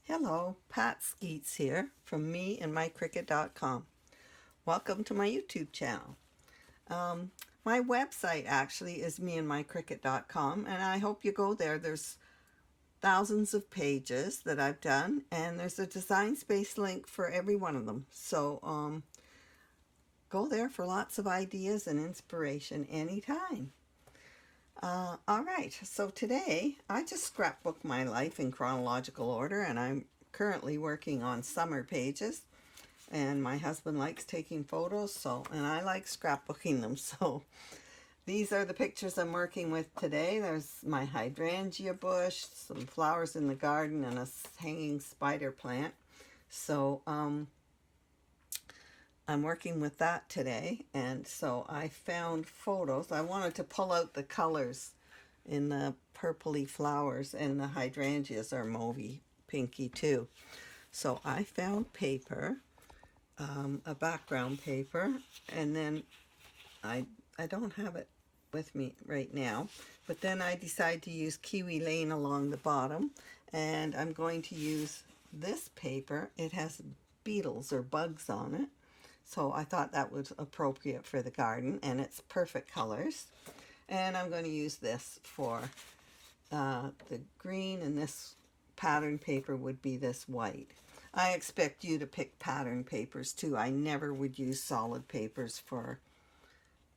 Hello, Pat Skeets here from meandmycricket.com. Welcome to my YouTube channel. My website actually is meandmycricket.com, and I hope you go there. There's thousands of pages that I've done, and there's a design space link for every one of them. So go there for lots of ideas and inspiration anytime. All right, so today I just scrapbook my life in chronological order, and I'm currently working on summer pages, and my husband likes taking photos, and I like scrapbooking them. So these are the pictures I'm working with today. There's my hydrangea bush, some flowers in the garden, and a hanging spider plant. So I'm working with that today, and so I found photos. I wanted to pull out the colors in the purpley flowers, and the hydrangeas are mauvey pinky too. So I found paper, a background paper, and then I don't have it with me right now, but then I decided to use Kiwi Lane along the bottom, and I'm going to use this paper. It has beetles or bugs on it, so I thought that was appropriate for the garden, and it's perfect colors. And I'm going to use this for the green, and this pattern paper would be this white. I expect you to pick pattern papers too. I never would use solid papers for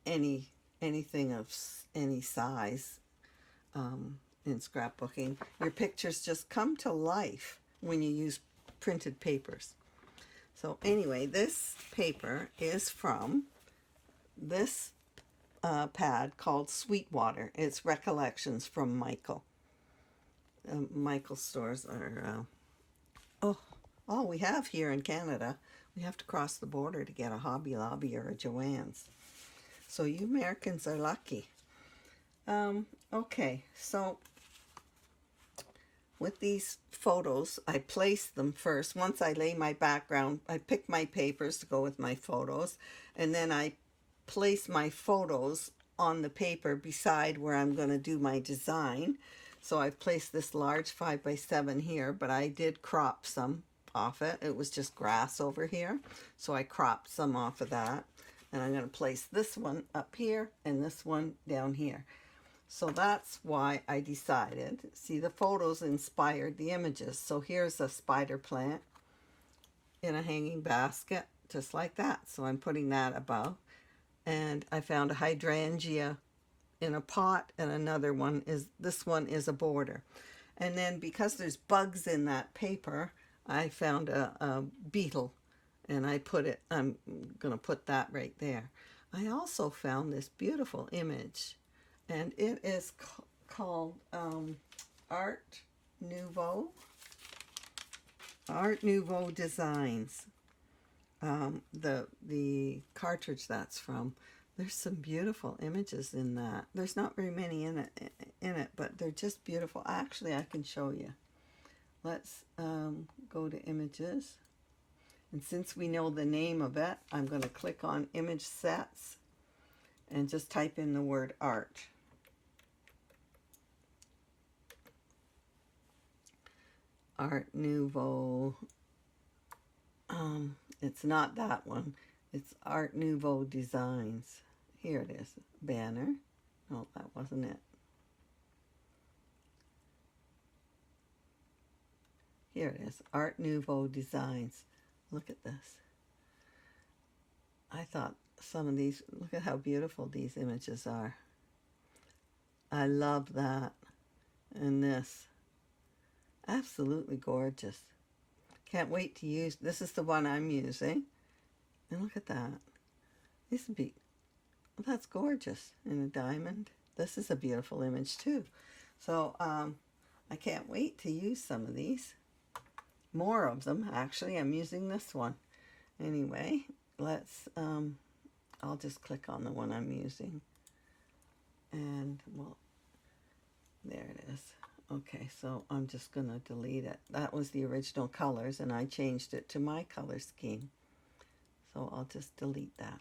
anything of any size in scrapbooking. Your pictures just come to life when you use printed papers. So anyway, this paper is from this pad called Sweetwater. It's Recollections from Michael. Michael stores are all we have here in Canada. We have to cross the border to get a Hobby Lobby or a Joann's. So you Americans are lucky. Okay, so with these photos, I place them first. Once I lay my background, I pick my papers to go with my photos, and then I place my photos on the paper beside where I'm going to do my design. So I've placed this large 5x7 here, but I did crop some off it. It was just grass over here, so I cropped some off of that. And I'm going to place this one up here and this one down here. So that's why I decided, see, the photos inspired the images. So here's a spider plant in a hanging basket, just like that. So I'm putting that above. And I found a hydrangea in a pot, and another one is, this one is a border. And then because there's bugs in that paper, I found a beetle, and I'm going to put that right there. I also found this beautiful image, and it is called Art Nouveau Designs. The cartridge that's from. There's some beautiful images in that. There's not very many in it, but they're just beautiful. Actually, I can show you. Let's go to images. And since we know the name of it, I'm going to click on image sets and just type in the word art. Art Nouveau. It's not that one. It's Art Nouveau Designs. Here it is. Banner. No, that wasn't it. Here it is. Art Nouveau Designs. Look at this. I thought some of these, look at how beautiful these images are. I love that. And this. Absolutely gorgeous. Can't wait to use, this is the one I'm using. And look at that. This would be, well, that's gorgeous in a diamond. This is a beautiful image too. So I can't wait to use some of these. More of them, actually. I'm using this one. Anyway, let's, I'll just click on the one I'm using. And, well, there it is. Okay, so I'm just going to delete it. That was the original colors, and I changed it to my color scheme. So I'll just delete that.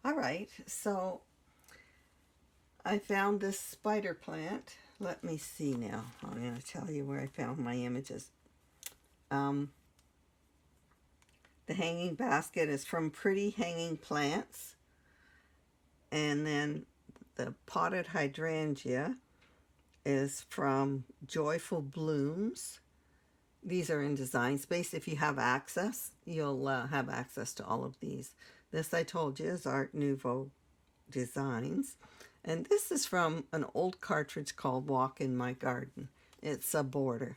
All right, so I found this spider plant. Let me see now. I'm going to tell you where I found my images. The hanging basket is from Pretty Hanging Plants. And then the potted hydrangea is from Joyful Blooms. These are in Design Space. If you have access, you'll have access to all of these. This, I told you, is Art Nouveau Designs. And this is from an old cartridge called Walk in My Garden. It's a border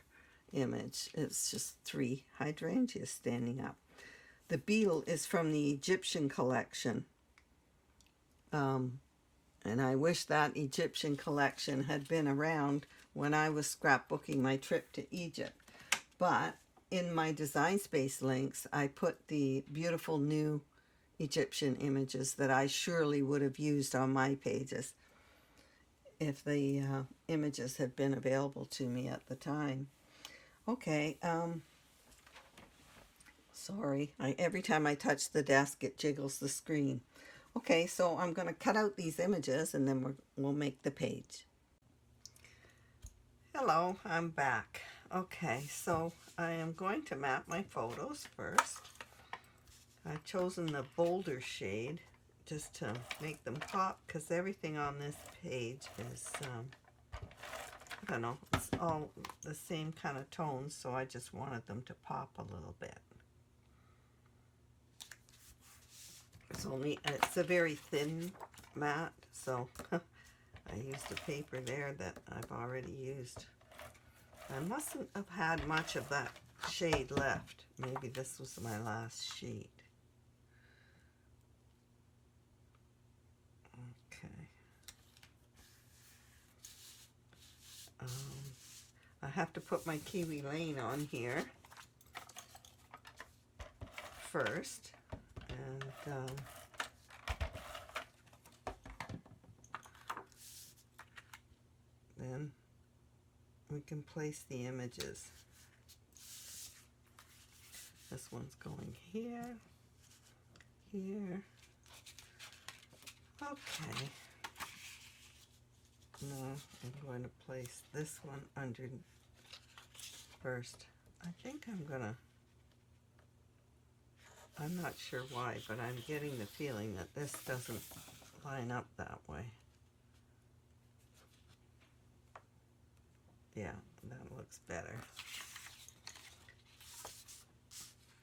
image. It's just 3 hydrangeas standing up. The beetle is from the Egyptian collection. And I wish that Egyptian collection had been around when I was scrapbooking my trip to Egypt. But in my Design Space links, I put the beautiful new Egyptian images that I surely would have used on my pages if the images had been available to me at the time. Okay, sorry, every time I touch the desk, it jiggles the screen. Okay, so I'm going to cut out these images and then we'll make the page. Hello, I'm back. Okay, so I am going to map my photos first. I've chosen the bolder shade just to make them pop because everything on this page is, I don't know, it's all the same kind of tones, so I just wanted them to pop a little bit. It's a very thin mat, so I used a paper there that I've already used. I mustn't have had much of that shade left. Maybe this was my last sheet. Okay. I have to put my Kiwi Lane on here first. And then we can place the images. This one's going here, here. Okay. Now I'm going to place this one under first. I think I'm not sure why, but I'm getting the feeling that this doesn't line up that way. Yeah, that looks better.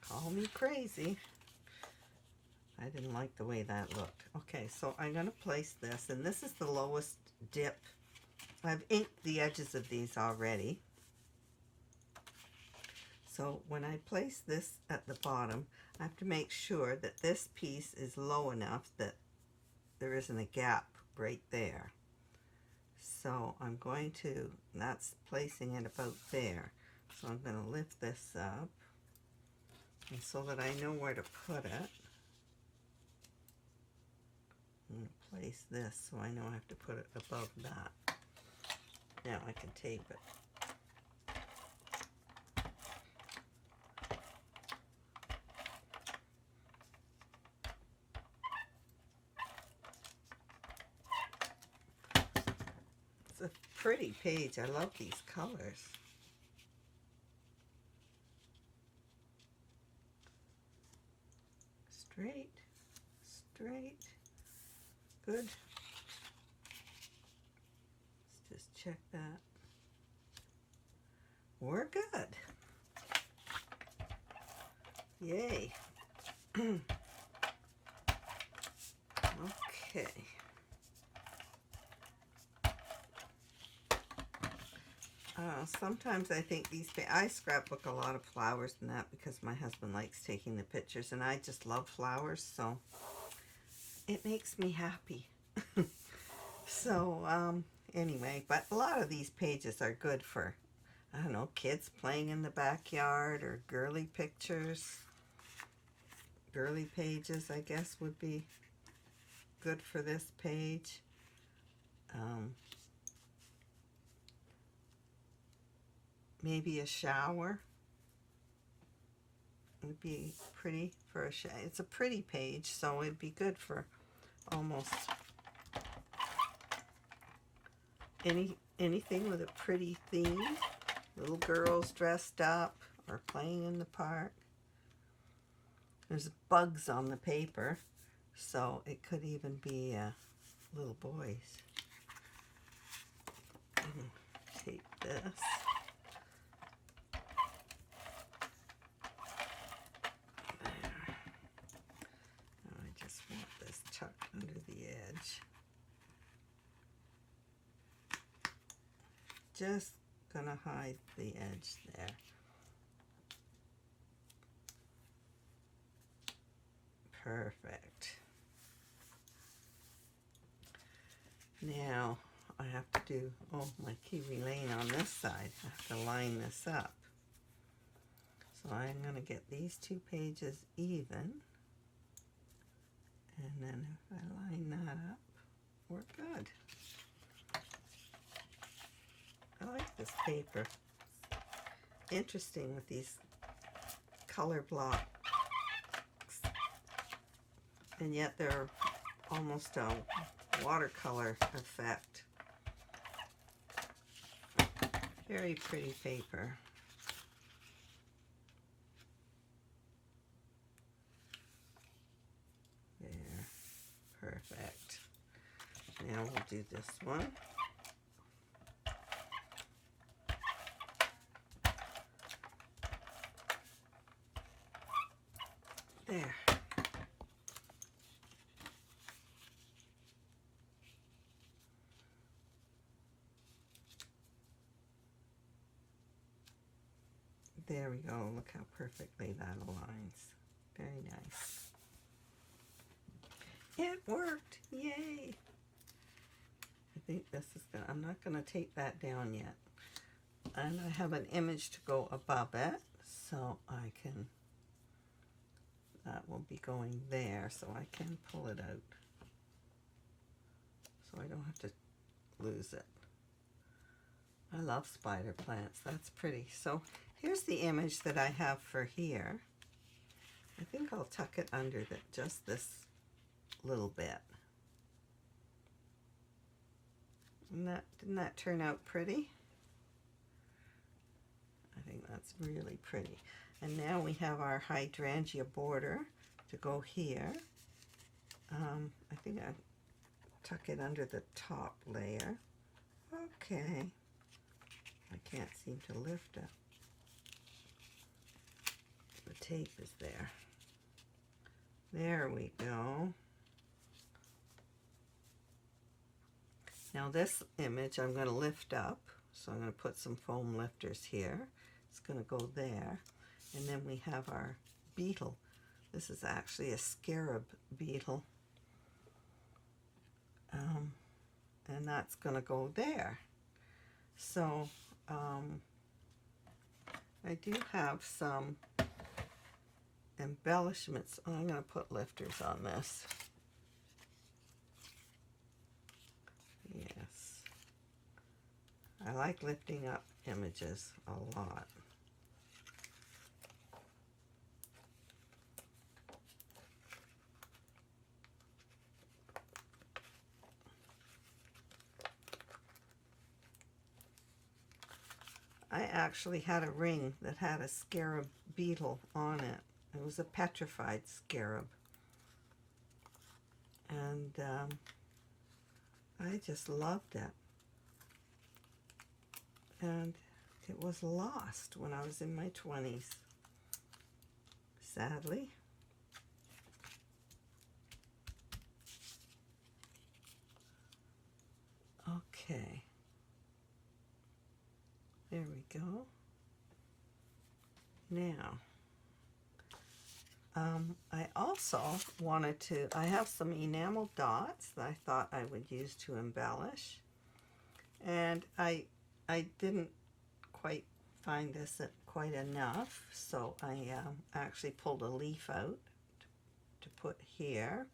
Call me crazy. I didn't like the way that looked. Okay, so I'm going to place this, and this is the lowest dip. I've inked the edges of these already. So when I place this at the bottom, I have to make sure that this piece is low enough that there isn't a gap right there. So I'm going to, that's placing it about there. So I'm going to lift this up, and so that I know where to put it, I'm going to place this so I know I have to put it above that. Now I can tape it. It's a pretty page. I love these colors. Straight, straight. Good. Let's just check that. We're good. Yay. Okay. Sometimes I think I scrapbook a lot of flowers and that because my husband likes taking the pictures, and I just love flowers, so it makes me happy. So, anyway, but a lot of these pages are good for, I don't know, kids playing in the backyard or girly pictures. Girly pages, I guess, would be good for this page. Maybe a shower would be pretty for a shower. It's a pretty page, so it'd be good for almost anything with a pretty theme. Little girls dressed up, or playing in the park. There's bugs on the paper, so it could even be little boys. Take this. There. Now I just want this tucked under the edge. Just gonna hide the edge there. Perfect. Now I have to do, my kiwi lane on this side. I have to line this up. So I'm going to get these two pages even. And then if I line that up, we're good. I like this paper. Interesting with these color blocks. And yet they're almost a watercolor effect. Very pretty paper. There, perfect. Now we'll do this one. There. There we go. Look how perfectly that aligns. Very nice. It worked. Yay. I think this is gonna, I'm not going to take that down yet. And I have an image to go above it, so I can, that will be going there, so I can pull it out. So I don't have to lose it. I love spider plants. That's pretty. So here's the image that I have for here. I think I'll tuck it under just this little bit. And didn't that turn out pretty? I think that's really pretty. And now we have our hydrangea border to go here. I think I tuck it under the top layer. Okay. I can't seem to lift it. The tape is there. There we go. Now this image I'm going to lift up. So I'm going to put some foam lifters here. It's going to go there. And then we have our beetle. This is actually a scarab beetle. And that's going to go there. So I do have some embellishments. I'm going to put lifters on this. Yes. I like lifting up images a lot. I actually had a ring that had a scarab beetle on it. It was a petrified scarab. And I just loved it. And it was lost when I was in my 20s, sadly. Okay. There we go. Now, I also wanted to, I have some enamel dots that I thought I would use to embellish. And I didn't quite find this quite enough, so I actually pulled a leaf out to put here.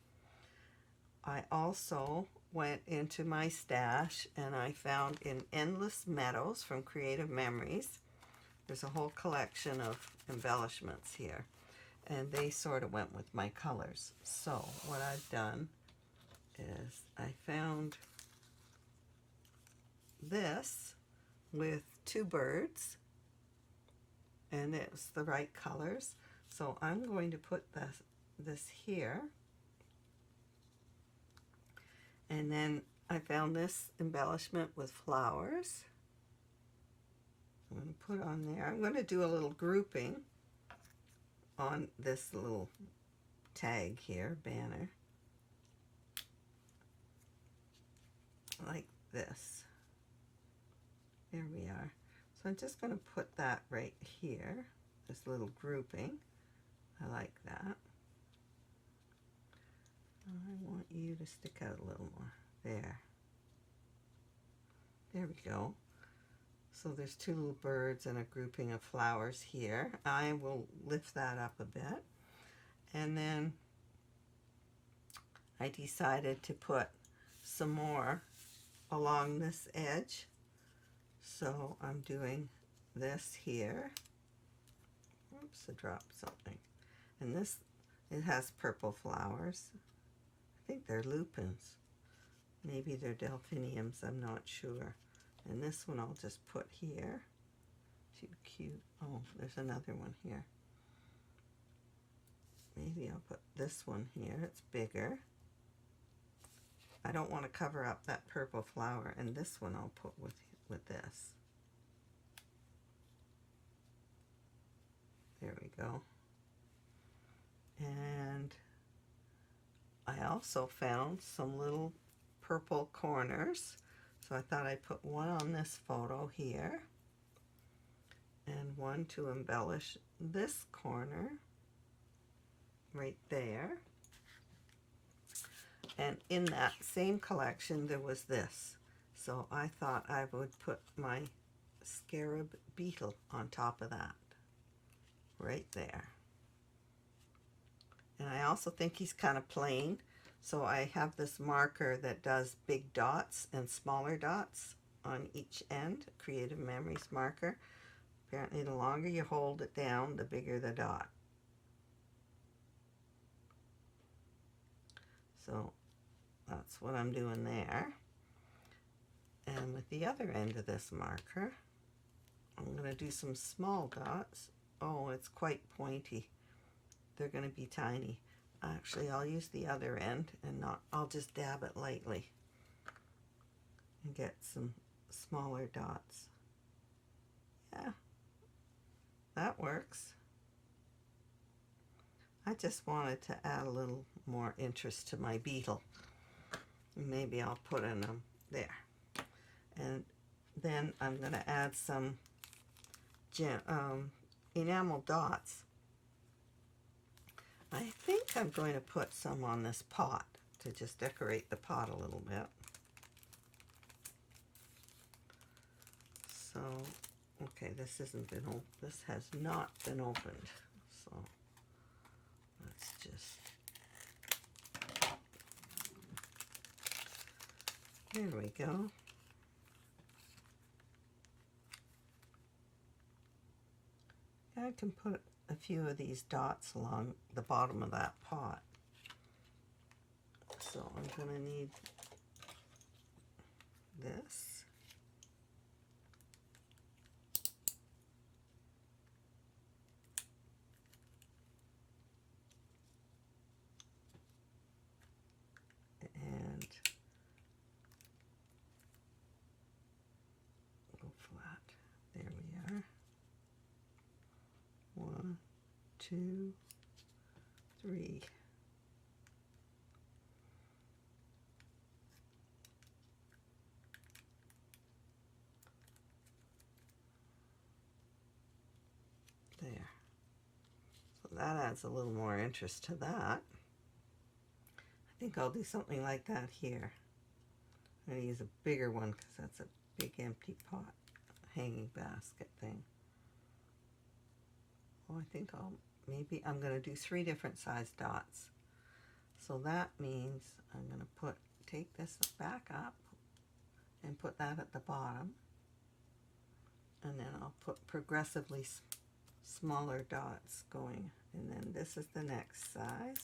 I also went into my stash and I found in Endless Meadows from Creative Memories, there's a whole collection of embellishments here, and they sort of went with my colors. So what I've done is I found this with two birds, and it's the right colors. So I'm going to put this here. And then I found this embellishment with flowers. I'm going to put on there. I'm going to do a little grouping on this little tag here, banner, like this. There we are. So I'm just going to put that right here, this little grouping. I like that. I want you to stick out a little more. There. There we go. So there's two little birds and a grouping of flowers here. I will lift that up a bit. And then I decided to put some more along this edge. So I'm doing this here. Oops, I dropped something. And this, it has purple flowers. I think they're lupins. Maybe they're delphiniums, I'm not sure. And this one I'll just put here. Too cute. Oh, there's another one here. Maybe I'll put this one here. It's bigger. I don't want to cover up that purple flower, and this one I'll put with this. There we go. And I also found some little purple corners. So I thought I'd put one on this photo here and one to embellish this corner right there. And in that same collection there was this. So I thought I would put my scarab beetle on top of that. Right there. And I also think he's kind of plain. So I have this marker that does big dots and smaller dots on each end, Creative Memories marker. Apparently the longer you hold it down, the bigger the dot. So that's what I'm doing there. And with the other end of this marker, I'm going to do some small dots. Oh, it's quite pointy. They're going to be tiny. Actually, I'll use the other end and I'll just dab it lightly and get some smaller dots. Yeah, that works. I just wanted to add a little more interest to my beetle. Maybe I'll put in them there. And then I'm going to add some enamel dots. I think I'm going to put some on this pot to just decorate the pot a little bit. So, okay, this has not been opened. So, let's just, there we go. I can put a few of these dots along the bottom of that pot. So I'm going to need this. And go flat. There we are. 1, 2, 3. There. So that adds a little more interest to that. I think I'll do something like that here. I'm going to use a bigger one because that's a big empty pot, hanging basket thing. Well, I think I'm going to do 3 different size dots. So that means I'm going to take this back up and put that at the bottom. And then I'll put progressively smaller dots going. And then this is the next size.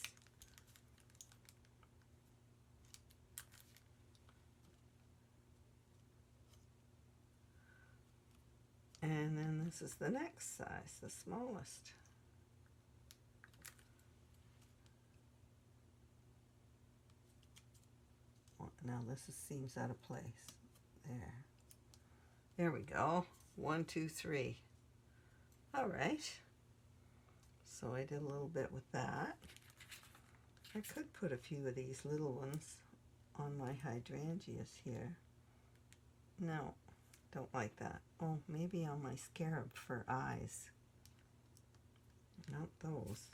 And then this is the next size, the smallest. Now seems out of place. There we go. 1, 2, 3. All right. So I did a little bit with that. I could put a few of these little ones on my hydrangeas here. No, don't like that. Oh, maybe on my scarab for eyes. Not those.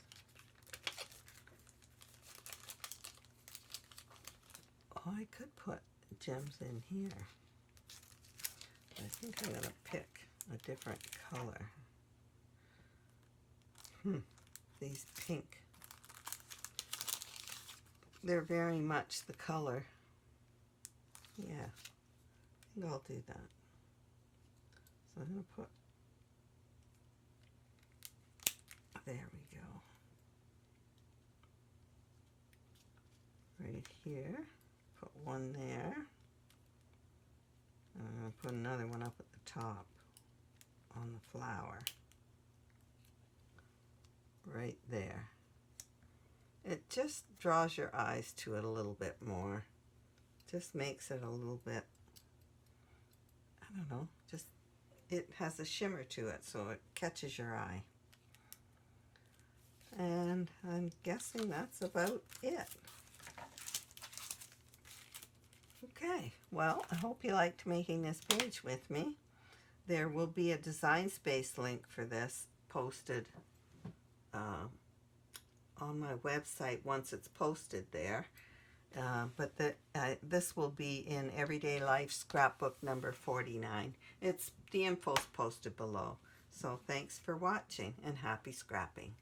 Oh, I could put gems in here. I think I'm going to pick a different color. These pink. They're very much the color. Yeah, I think I'll do that. So I'm going to put, there we go. Right here. Put one there. And I'm going to put another one up at the top on the flower. Right there. It just draws your eyes to it a little bit more. Just makes it a little bit, I don't know, just, it has a shimmer to it, so it catches your eye. And I'm guessing that's about it. Okay, well, I hope you liked making this page with me. There will be a Design Space link for this posted on my website once it's posted there. But this will be in Everyday Life Scrapbook number 49. The info's posted below. So thanks for watching and happy scrapping.